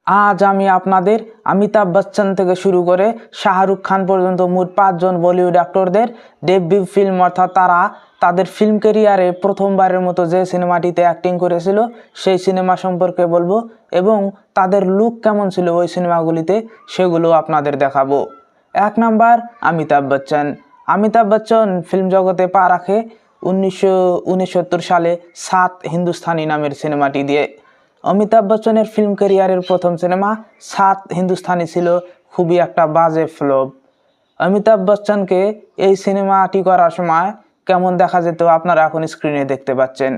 আজ আমি আপনাদের অমিতাভ বচ্চন থেকে শুরু করে শাহরুখ খান পর্যন্ত মোট 5 জন বলিউড অ্যাক্টরদের ডেবিউ ফিল্ম অর্থাৎ তারা তাদের ফিল্ম ক্যারিয়ারে প্রথমবারের মতো যে সিনেমাটিতে অ্যাক্টিং করেছিল সেই সিনেমা সম্পর্কে বলবো এবং তাদের লুক কেমন ছিল ওই সিনেমাগুলিতে সেগুলো আপনাদের দেখাবো। 1 নাম্বার অমিতাভ বচ্চন। অমিতাভ বচ্চন ফিল্ম জগতে পা রাখে 1969 সালে 7 হিন্দুস্তানি নামের সিনেমাটি দিয়ে। অমিতাভ বচ্চনের ফিল্ম ক্যারিয়ারের প্রথম সিনেমা 7 হিন্দুস্তানি ছিল খুবই একটা বাজে ফ্লপ। অমিতাভ বচ্চনকে এই সিনেমাটি করার সময় কেমন দেখা যেত আপনারা এখন স্ক্রিনে দেখতে পাচ্ছেন।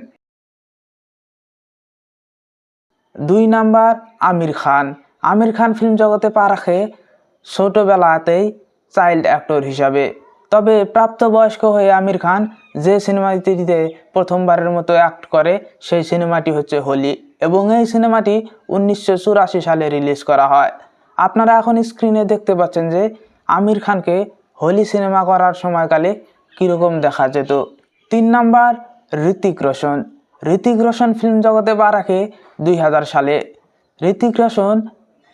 2 নাম্বার আমির খান। আমির খান ফিল্ম জগতে পা রাখে ছোটবেলাতেই চাইল্ড অ্যাক্টর হিসাবে। তবে প্রাপ্তবয়স্ক হয়ে আমির খান যে সিনেমাটিতে প্রথমবারের মতো অ্যাক্ট করে সেই সিনেমাটি হচ্ছে হোলি এবং এই সিনেমাটি 1984 সালে রিলিজ করা হয়। আপনারা এখন স্ক্রিনে দেখতে পাচ্ছেন যে আমির খানকে হোলি সিনেমা করার সময়কালে কীরকম দেখা যেত। 3 নাম্বার ঋতিক রোশন। ঋতিক রোশন ফিল্ম জগতে পা রাখে 2000 সালে। ঋতিক রোশন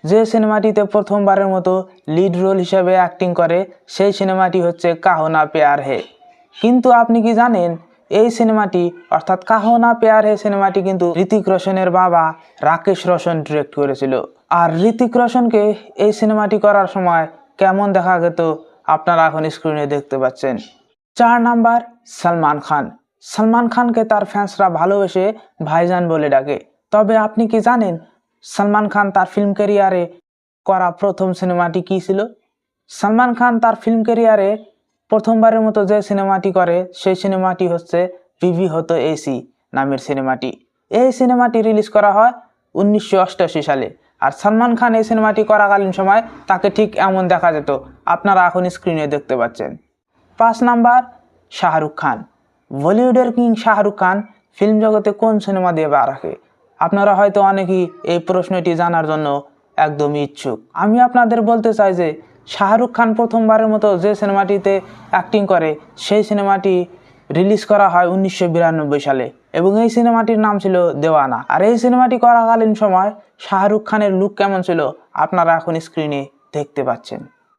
যে সিনেমাটিতে প্রথমবারের মতো লিড রোল হিসেবে অ্যাক্টিং করে সেই সিনেমাটি হচ্ছে কাহো না প্যার হে। কিন্তু আপনি কি জানেন এই সিনেমাটি অর্থাৎ কাহো না প্যার হে সিনেমাটি কিন্তু ঋতিক রোশনের বাবা রাকেশ রোশন ডিরেক্ট করেছিল। আর ঋতিক রোশনকে এই সিনেমাটি করার সময় কেমন দেখা যেত আপনারা এখন স্ক্রিনে দেখতে পাচ্ছেন। 4 নাম্বার সলমান খান। সলমান খানকে তার ফ্যান্সরা ভালোবেসে ভাইজান বলে ডাকে। তবে আপনি কি জানেন সলমান খান তার ফিল্ম ক্যারিয়ারে করা প্রথম সিনেমাটি কী ছিল? সলমান খান তার ফিল্ম ক্যারিয়ারে প্রথমবারের মতো যে সিনেমাটি করে সেই সিনেমাটি হচ্ছে বিবি হতো এসি নামের সিনেমাটি। এই সিনেমাটি রিলিজ করা হয় 1988 সালে। আর সলমান খান এই সিনেমাটি করাকালীন সময় তাকে ঠিক এমন দেখা যেত আপনারা এখন স্ক্রিনে দেখতে পাচ্ছেন। 5 নাম্বার শাহরুখ খান। বলিউডের কিং শাহরুখ খান ফিল্ম জগতে কোন সিনেমা দিয়ে পা রাখে? আপনারা হয়তো অনেকেই এই প্রশ্নটি জানার জন্য একদমই ইচ্ছুক। আমি আপনাদের বলতে চাই যে শাহরুখ খান প্রথমবারের মতো যে সিনেমাটিতে অ্যাক্টিং করে সেই সিনেমাটি রিলিজ করা হয় 1992 সালে এবং এই সিনেমাটির নাম ছিল দেওয়ানা। আর এই সিনেমাটি করাকালীন সময় শাহরুখ খানের লুক কেমন ছিল আপনারা এখন স্ক্রিনে দেখতে পাচ্ছেন।